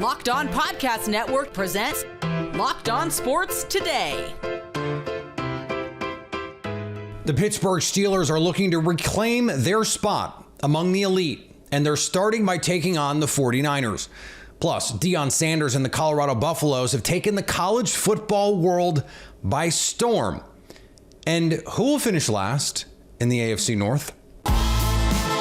Locked On Podcast Network presents Locked On Sports Today. The Pittsburgh Steelers are looking to reclaim their spot among the elite, and they're starting by taking on the 49ers. Plus, Deion Sanders and the Colorado Buffaloes have taken the college football world by storm. And who will finish last in the AFC North?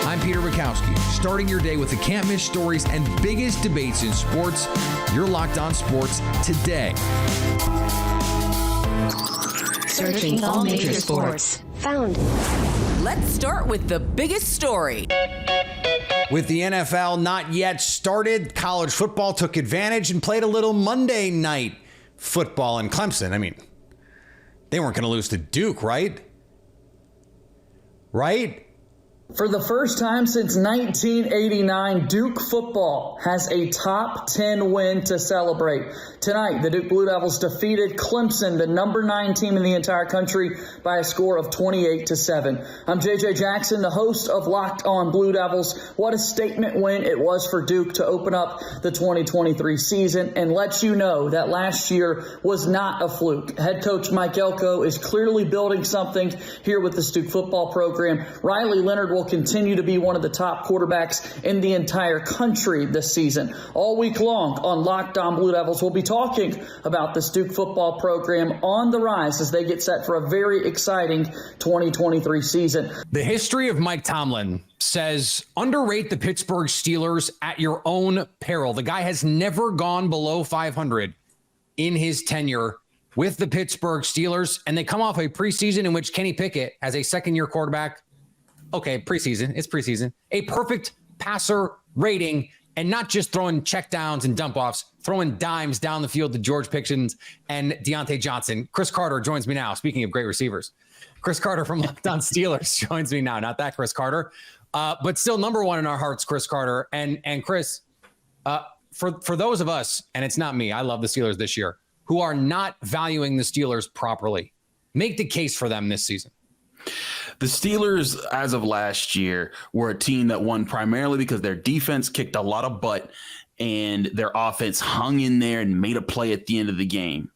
I'm Peter Bukowski, starting your day with the can't-miss stories and biggest debates in sports. You're Locked On Sports Today. Searching all major sports. Found. Let's start with the biggest story. With the NFL not yet started, college football took advantage and played a little Monday night football in Clemson. I mean, they weren't going to lose to Duke, right? Right? For the first time since 1989, Duke football has a top 10 win to celebrate. Tonight, the Duke Blue Devils defeated Clemson, the number 9 team in the entire country, by a score of 28-7. I'm JJ Jackson, the host of Locked On Blue Devils. What a statement win it was for Duke to open up the 2023 season and let you know that last year was not a fluke. Head coach Mike Elko is clearly building something here with this Duke football program. Riley Leonard will continue to be one of the top quarterbacks in the entire country this season. All week long on Locked On Blue Devils, we'll be talking about this Duke football program on the rise as they get set for a very exciting 2023 season. The history of Mike Tomlin says underrate the Pittsburgh Steelers at your own peril. The guy has never gone below 500 in his tenure with the Pittsburgh Steelers, and they come off a preseason in which Kenny Pickett, as a second-year quarterback, okay, preseason, it's preseason, a perfect passer rating, and not just throwing checkdowns and dump-offs, throwing dimes down the field to George Pickens and Deontay Johnson. Chris Carter joins me now. Speaking of great receivers, Chris Carter from Locked On Steelers joins me now. Not that Chris Carter, but still number one in our hearts, Chris Carter. And Chris, for those of us, and it's not me, I love the Steelers this year, who are not valuing the Steelers properly, make the case for them this season. The Steelers, as of last year, were a team that won primarily because their defense kicked a lot of butt and their offense hung in there and made a play at the end of the game.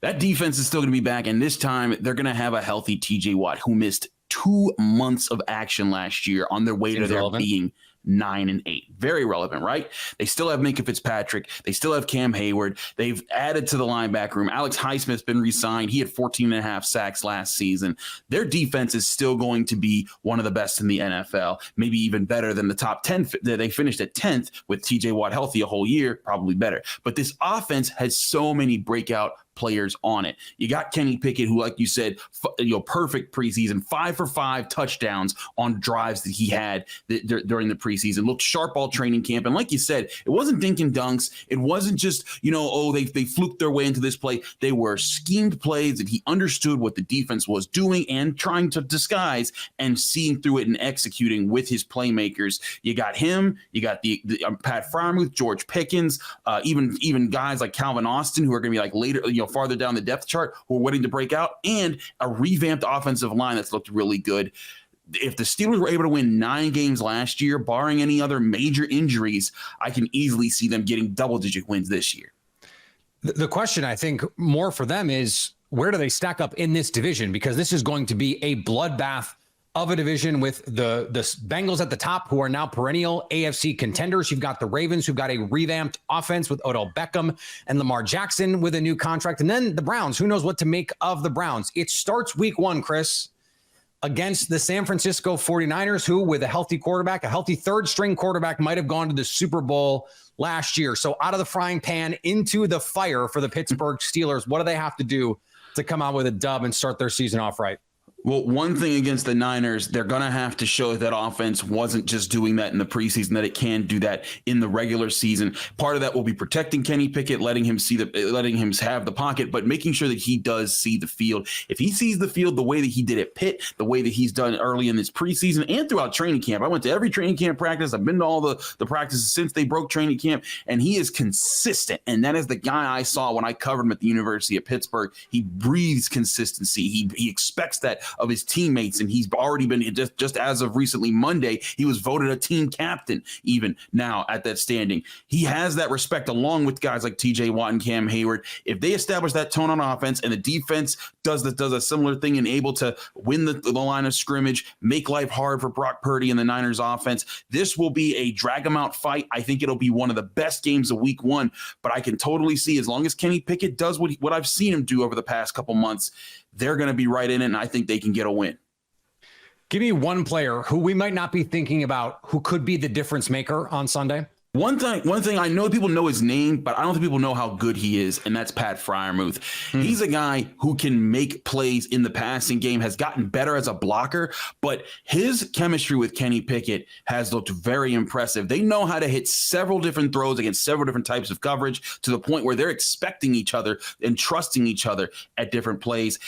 That defense is still going to be back, and this time they're going to have a healthy TJ Watt, who missed 2 months of action last year on their way to their being 9-8. Very relevant, right? They still have Minka Fitzpatrick. They still have Cam Hayward. They've added to the linebacker room. Alex Highsmith's been re-signed. He had 14.5 sacks last season. Their defense is still going to be one of the best in the NFL, maybe even better than the top 10. They finished at 10th with TJ Watt healthy a whole year, probably better. But this offense has so many breakout players on it. You got Kenny Pickett, who, like you said, perfect preseason, 5 for 5 touchdowns on drives that he had during the preseason. Looked sharp all training camp. And like you said, it wasn't dink and dunks. It wasn't just, they fluked their way into this play. They were schemed plays that he understood what the defense was doing and trying to disguise and seeing through it and executing with his playmakers. You got him. You got the Pat Freiermuth, George Pickens, even guys like Calvin Austin, who are going to be like later, farther down the depth chart, who are waiting to break out, and a revamped offensive line that's looked really good. If the Steelers were able to win 9 games last year, barring any other major injuries, I can easily see them getting double-digit wins this year. The question, I think, more for them is, where do they stack up in this division? Because this is going to be a bloodbath of a division with the Bengals at the top, who are now perennial AFC contenders. You've got the Ravens, who've got a revamped offense with Odell Beckham and Lamar Jackson with a new contract. And then the Browns, who knows what to make of the Browns? It starts week 1, Chris, against the San Francisco 49ers, who, with a healthy quarterback, a healthy third-string quarterback, might have gone to the Super Bowl last year. So out of the frying pan into the fire for the Pittsburgh Steelers. What do they have to do to come out with a dub and start their season off right? Well, one thing against the Niners, they're going to have to show that offense wasn't just doing that in the preseason, that it can do that in the regular season. Part of that will be protecting Kenny Pickett, letting him have the pocket, but making sure that he does see the field. If he sees the field the way that he did at Pitt, the way that he's done early in this preseason and throughout training camp. I went to every training camp practice. I've been to all the practices since they broke training camp, and he is consistent. And that is the guy I saw when I covered him at the University of Pittsburgh. He breathes consistency. He expects that of his teammates. And he's already been, just as of recently Monday, he was voted a team captain even now at that standing. He has that respect along with guys like TJ Watt and Cam Hayward. If they establish that tone on offense and the defense does a similar thing and able to win the line of scrimmage, make life hard for Brock Purdy and the Niners offense, this will be a drag them out fight. I think it'll be one of the best games of week one, but I can totally see as long as Kenny Pickett does what I've seen him do over the past couple months, they're going to be right in it, and I think they can get a win. Give me one player who we might not be thinking about who could be the difference maker on Sunday. One thing I know people know his name, but I don't think people know how good he is, and that's Pat Freiermuth. He's a guy who can make plays in the passing game, has gotten better as a blocker, but his chemistry with Kenny Pickett has looked very impressive. They know how to hit several different throws against several different types of coverage to the point where they're expecting each other and trusting each other at different plays.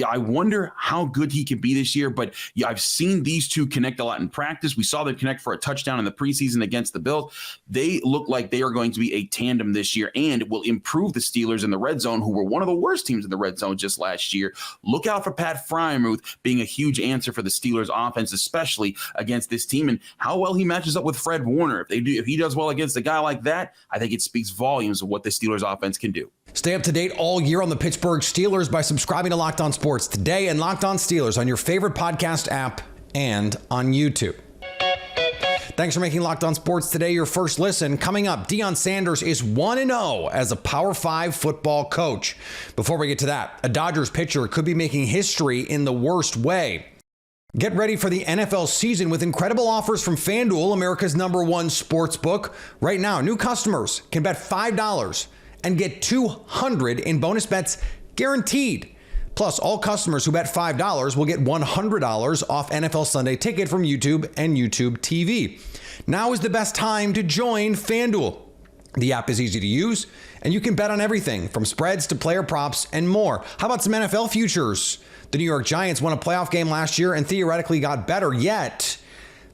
I wonder how good he can be this year, but I've seen these two connect a lot in practice. We saw them connect for a touchdown in the preseason against the Bills. They look like they are going to be a tandem this year, and it will improve the Steelers in the red zone, who were one of the worst teams in the red zone just last year. Look out for Pat Freiermuth being a huge answer for the Steelers offense, especially against this team, and how well he matches up with Fred Warner. If he does well against a guy like that, I think it speaks volumes of what the Steelers offense can do. Stay up to date all year on the Pittsburgh Steelers by subscribing to Locked On Sports Today and Locked On Steelers on your favorite podcast app and on YouTube. Thanks for making Locked On Sports Today your first listen. Coming up, Deion Sanders is 1-0 as a Power 5 football coach. Before we get to that, a Dodgers pitcher could be making history in the worst way. Get ready for the NFL season with incredible offers from FanDuel, America's #1 sports book. Right now, new customers can bet $5 and get $200 in bonus bets guaranteed. Plus, all customers who bet $5 will get $100 off NFL Sunday Ticket from YouTube and YouTube TV. Now is the best time to join FanDuel. The app is easy to use, and you can bet on everything from spreads to player props and more. How about some NFL futures? The New York Giants won a playoff game last year and theoretically got better, yet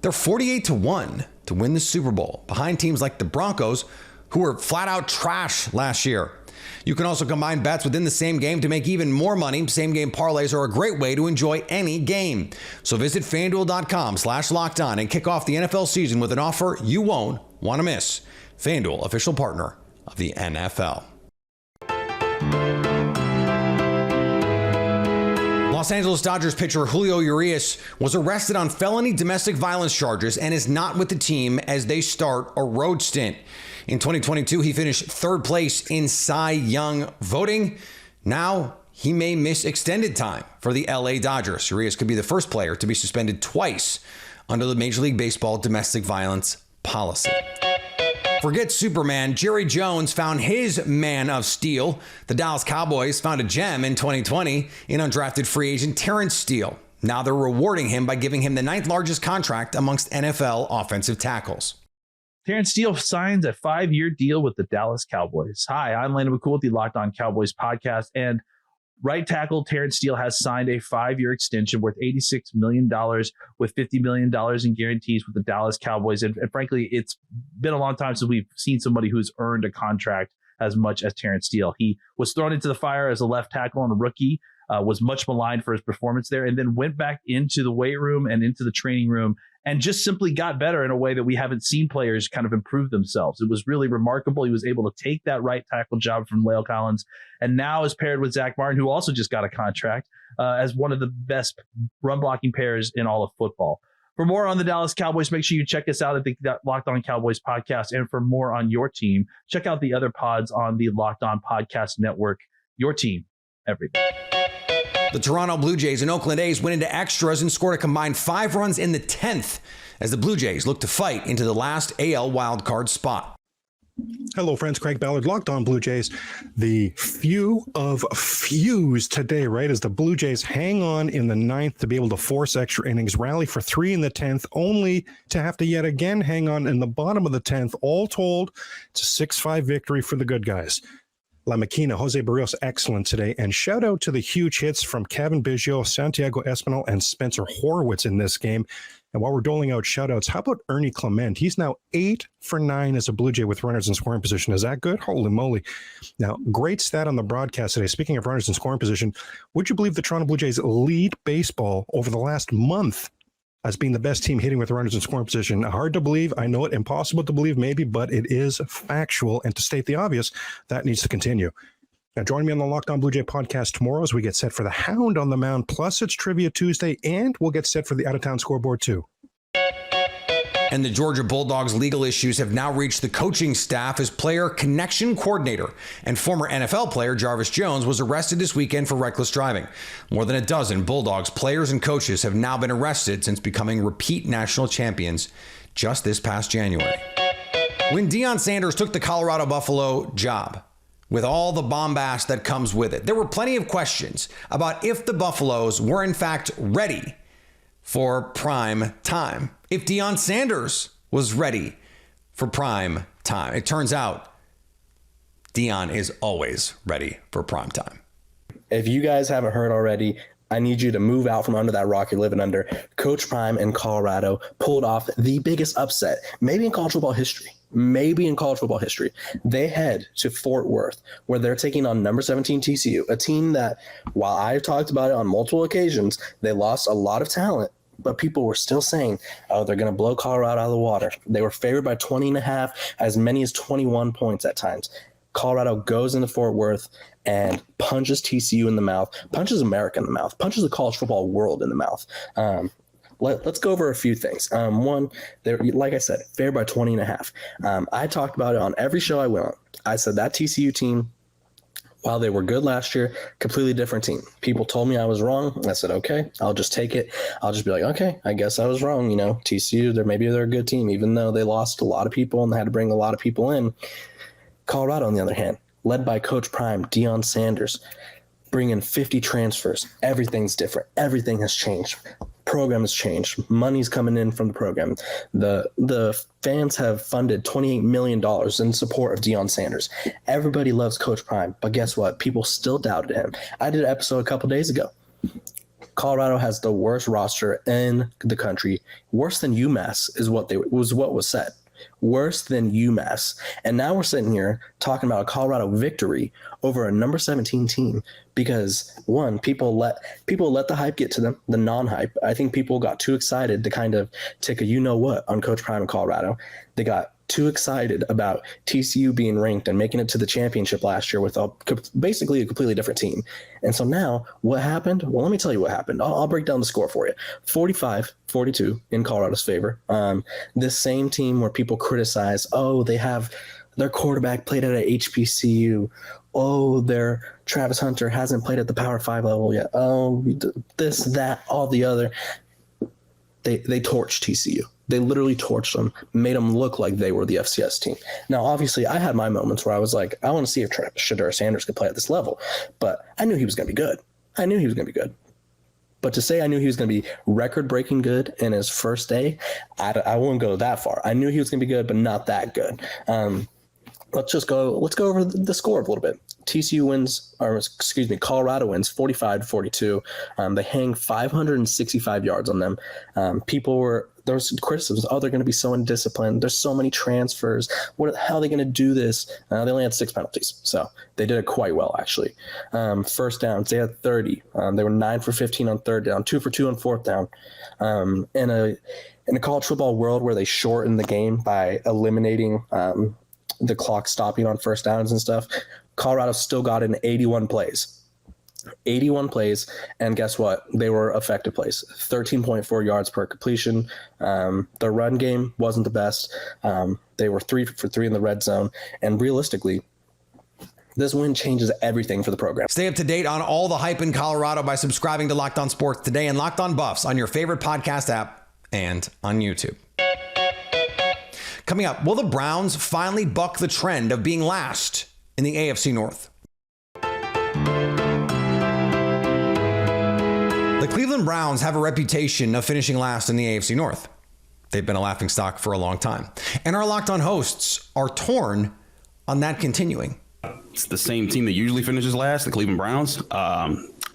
they're 48-1 to win the Super Bowl, behind teams like the Broncos, who were flat out trash last year. You can also combine bets within the same game to make even more money. Same game parlays are a great way to enjoy any game. So visit FanDuel.com/lockedon and kick off the NFL season with an offer you won't want to miss. FanDuel, official partner of the NFL. Los Angeles Dodgers pitcher Julio Urias was arrested on felony domestic violence charges and is not with the team as they start a road stint. In 2022, he finished third place in Cy Young voting. Now he may miss extended time for the LA Dodgers. Urias could be the first player to be suspended twice under the Major League Baseball domestic violence policy. Forget Superman. Jerry Jones found his man of steel. The Dallas Cowboys found a gem in 2020 in undrafted free agent Terence Steele. Now they're rewarding him by giving him the 9th largest contract amongst NFL offensive tackles. Terence Steele signs a 5-year deal with the Dallas Cowboys. Hi, I'm Landon McCool with the Locked On Cowboys podcast, and right tackle Terence Steele has signed a 5-year extension worth $86 million with $50 million in guarantees with the Dallas Cowboys. And frankly, it's been a long time since we've seen somebody who's earned a contract as much as Terence Steele. He was thrown into the fire as a left tackle and a rookie, was much maligned for his performance there, and then went back into the weight room and into the training room and just simply got better in a way that we haven't seen players kind of improve themselves. It was really remarkable. He was able to take that right tackle job from La'el Collins, and now is paired with Zach Martin, who also just got a contract as one of the best run blocking pairs in all of football. For more on the Dallas Cowboys, make sure you check us out at the Locked On Cowboys podcast. And for more on your team, check out the other pods on the Locked On Podcast Network. Your team every day. The Toronto Blue Jays and Oakland A's went into extras and scored a combined 5 runs in the 10th as the Blue Jays look to fight into the last AL wildcard spot. Hello, friends. Craig Ballard, Locked On Blue Jays. The few of fews today, right, as the Blue Jays hang on in the 9th to be able to force extra innings, rally for 3 in the 10th, only to have to yet again hang on in the bottom of the 10th. All told, it's a 6-5 victory for the good guys. La Maquina, Jose Barrios, excellent today. And shout out to the huge hits from Kevin Biggio, Santiago Espinal, and Spencer Horwitz in this game. And while we're doling out shout-outs, how about Ernie Clement? He's now 8 for 9 as a Blue Jay with runners in scoring position. Is that good? Holy moly. Now, great stat on the broadcast today. Speaking of runners in scoring position, would you believe the Toronto Blue Jays lead baseball over the last month as being the best team hitting with runners in scoring position? Hard to believe. I know it. Impossible to believe, maybe, but it is factual. And to state the obvious, that needs to continue. Now, join me on the Locked On Blue Jay podcast tomorrow as we get set for the Hound on the Mound. Plus, it's Trivia Tuesday, and we'll get set for the out-of-town scoreboard, too. And the Georgia Bulldogs legal issues have now reached the coaching staff as player connection coordinator and former NFL player Jarvis Jones was arrested this weekend for reckless driving. More than a dozen Bulldogs players and coaches have now been arrested since becoming repeat national champions just this past January. When Deion Sanders took the Colorado Buffalo job, with all the bombast that comes with it, there were plenty of questions about if the Buffaloes were in fact ready for prime time. If Deion Sanders was ready for prime time. It turns out Deion is always ready for prime time. If you guys haven't heard already, I need you to move out from under that rock you're living under. Coach Prime in Colorado pulled off the biggest upset, maybe in college football history. They head to Fort Worth, where they're taking on number 17 TCU, a team that, while I've talked about it on multiple occasions, they lost a lot of talent, but people were still saying, oh, they're going to blow Colorado out of the water. They were favored by 20.5, as many as 21 points at times. Colorado goes into Fort Worth and punches TCU in the mouth, punches America in the mouth, punches the college football world in the mouth. Let's go over a few things. One, like I said, favored by 20.5. I talked about it on every show I went on. I said that TCU team, while they were good last year, completely different team. People told me I was wrong. I said, okay, I'll just take it. I'll just be like, okay, I guess I was wrong. You know, TCU, maybe they're a good team, even though they lost a lot of people and they had to bring a lot of people in. Colorado, on the other hand, led by Coach Prime, Deion Sanders, bring in 50 transfers. Everything's different. Everything has changed. Program has changed. Money's coming in from the program. The fans have funded $28 million in support of Deion Sanders. Everybody loves Coach Prime, but guess what? People still doubted him. I did an episode a couple days ago. Colorado has the worst roster in the country. Worse than UMass was what was said. Worse than UMass. And now we're sitting here talking about a Colorado victory over a number 17 team because, one, people let the hype get to them, the non-hype. I think people got too excited to kind of take a you-know-what on Coach Prime in Colorado. They got too excited about TCU being ranked and making it to the championship last year with basically a completely different team. And so now what happened? Well, let me tell you what happened. I'll break down the score for you. 45-42 in Colorado's favor. This same team where people criticize, oh, they have their quarterback played at a HBCU. Oh, their Travis Hunter hasn't played at the Power 5 level yet. Oh, this, that, all the other. They torched TCU. They literally torched them, made them look like they were the FCS team. Now, obviously, I had my moments where I was like, I want to see if Shedeur Sanders could play at this level. But I knew he was going to be good. But to say I knew he was going to be record-breaking good in his first day, I wouldn't go that far. I knew he was going to be good, but not that good. Let's go over the score a little bit. Colorado wins 45-42. They hang 565 yards on them. There was criticisms. Oh, they're going to be so undisciplined. There's so many transfers. How are they going to do this? They only had 6 penalties, so they did it quite well, actually. First downs, they had 30. They were 9 for 15 on third down, 2 for 2 on fourth down. In a college football world where they shorten the game by eliminating the clock stopping on first downs and stuff, Colorado still got in 81 plays. 81 plays, and guess what? They were effective plays. 13.4 yards per completion. Their run game wasn't the best. They were 3 for 3 in the red zone, and realistically, this win changes everything for the program. Stay up to date on all the hype in Colorado by subscribing to Locked On Sports Today and Locked On Buffs on your favorite podcast app and on YouTube. Coming up, will the Browns finally buck the trend of being last in the AFC North? The Cleveland Browns have a reputation of finishing last in the AFC North. They've been a laughingstock for a long time. And our Locked On hosts are torn on that continuing. It's the same team that usually finishes last, the Cleveland Browns.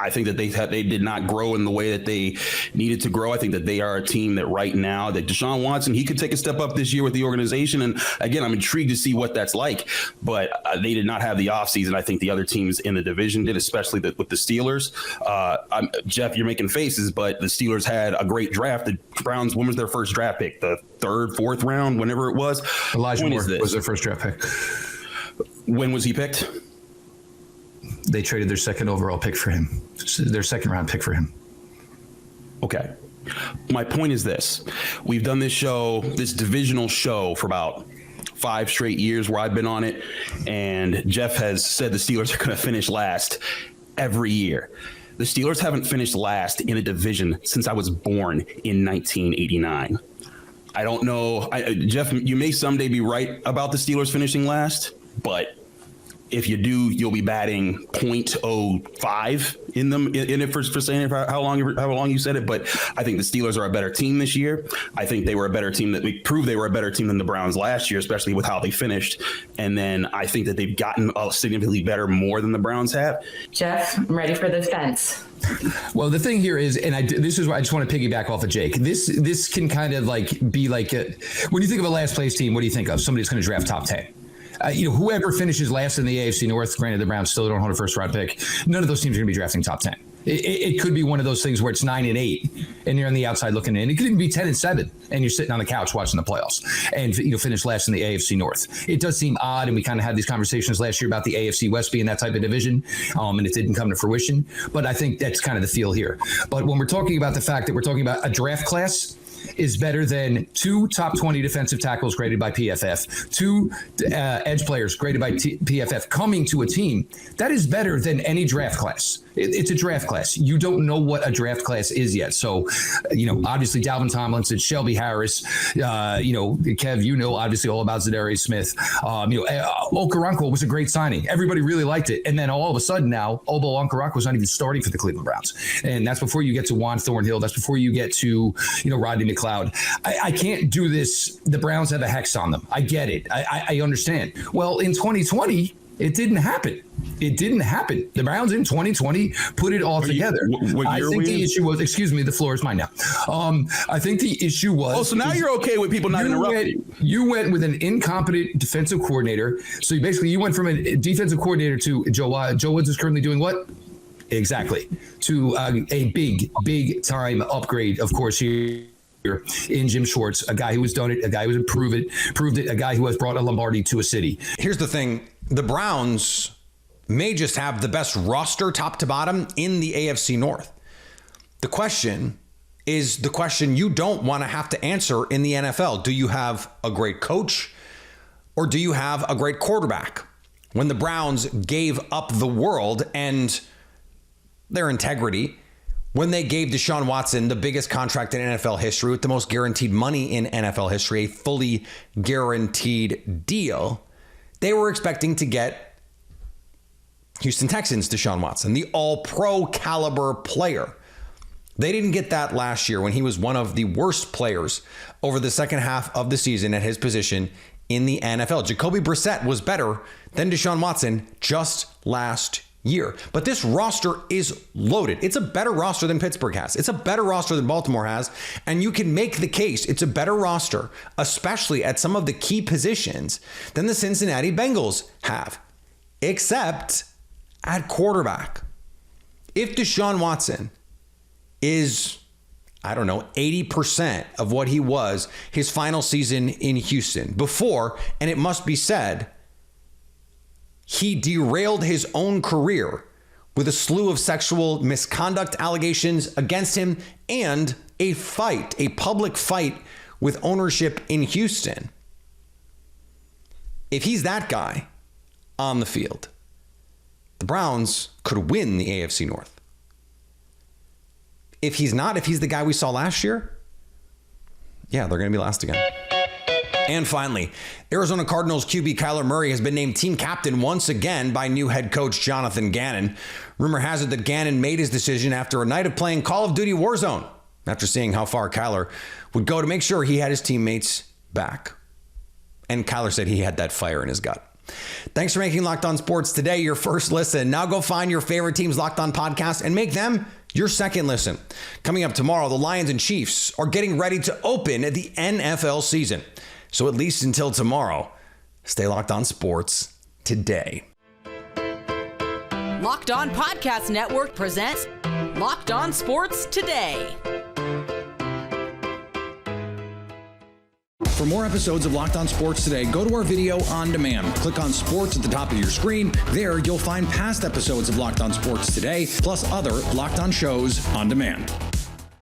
I think that they did not grow in the way that they needed to grow. I think that they are a team that right now that DeSean Watson, he could take a step up this year with the organization. And again, I'm intrigued to see what that's like, but they did not have the offseason. I think the other teams in the division did, especially with the Steelers. Jeff, you're making faces, but the Steelers had a great draft. The Browns, when was their first draft pick? The third, fourth round, whenever it was. Elijah Moore was their first draft pick. When was he picked? They traded their second overall pick for him, their second round pick for him. Okay. My point is this. We've done this show, this divisional show, for about 5 straight years where I've been on it. And Jeff has said the Steelers are going to finish last every year. The Steelers haven't finished last in a division since I was born in 1989. I don't know. Jeff, you may someday be right about the Steelers finishing last, but if you do, you'll be batting .05 in them in it for saying it, how long you said it. But I think the Steelers are a better team this year. I think they were a better team we proved they were a better team than the Browns last year, especially with how they finished. And then I think that they've gotten significantly better more than the Browns have. Jeff, I'm ready for this fence. Well, the thing here is, and this is why I just want to piggyback off of Jake. This can kind of be like when you think of a last place team, what do you think of? Somebody that's going to draft top 10. Whoever finishes last in the AFC North, granted the Browns still don't hold a first round pick, none of those teams are going to be drafting top 10. It could be one of those things where it's 9-8 and you're on the outside looking in. It could even be 10-7 and you're sitting on the couch watching the playoffs and finish last in the AFC North. It does seem odd, and we kind of had these conversations last year about the AFC West being that type of division, and it didn't come to fruition. But I think that's kind of the feel here. But when we're talking about the fact that we're talking about a draft class is better than 2 top 20 defensive tackles graded by PFF, 2 edge players graded by PFF coming to a team, that is better than any draft class. It's a draft class. You don't know what a draft class is yet. So, obviously Dalvin Tomlinson, Shelby Harris, Kev, obviously all about Zadarius Smith. Okoronkwo was a great signing. Everybody really liked it. And then all of a sudden now, Obo Okoronkwo was not even starting for the Cleveland Browns. And that's before you get to Juan Thornhill. That's before you get to, Rodney McLeod. I can't do this. The Browns have a hex on them. I get it. I understand. Well, in 2020, it didn't happen. It didn't happen. The Browns in 2020 put it all together. I think the issue was, excuse me, the floor is mine now. I think the issue was. Oh, so now you're okay with people not interrupting. You went with an incompetent defensive coordinator. So you went from a defensive coordinator to Joe Woods is currently doing what? Exactly. To a big time upgrade, of course, here in Jim Schwartz, a guy who has done it, a guy who has proved it, a guy who has brought a Lombardi to a city. Here's the thing. The Browns may just have the best roster top to bottom in the AFC North. The question is the question you don't want to have to answer in the NFL. Do you have a great coach or do you have a great quarterback? When the Browns gave up the world and their integrity, when they gave DeSean Watson the biggest contract in NFL history with the most guaranteed money in NFL history, a fully guaranteed deal, they were expecting to get Houston Texans DeSean Watson, the all-pro caliber player. They didn't get that last year when he was one of the worst players over the second half of the season at his position in the NFL. Jacoby Brissett was better than DeSean Watson just last year. But this roster is loaded. It's a better roster than Pittsburgh has. It's a better roster than Baltimore has. And you can make the case it's a better roster, especially at some of the key positions, than the Cincinnati Bengals have, except at quarterback. If DeSean Watson is, 80% of what he was his final season in Houston before, and it must be said, he derailed his own career with a slew of sexual misconduct allegations against him and a public fight with ownership in Houston. If he's that guy on the field, the Browns could win the AFC North. If he's not, if he's the guy we saw last year, they're going to be last again. And finally, Arizona Cardinals QB Kyler Murray has been named team captain once again by new head coach Jonathan Gannon. Rumor has it that Gannon made his decision after a night of playing Call of Duty Warzone, after seeing how far Kyler would go to make sure he had his teammates back. And Kyler said he had that fire in his gut. Thanks for making Locked On Sports Today your first listen. Now go find your favorite team's Locked On podcast and make them your second listen. Coming up tomorrow, the Lions and Chiefs are getting ready to open the NFL season. So at least until tomorrow, stay locked on sports today. Locked On Podcast Network presents Locked On Sports Today. For more episodes of Locked On Sports Today, go to our video on demand. Click on Sports at the top of your screen. There, you'll find past episodes of Locked On Sports Today, plus other Locked On shows on demand.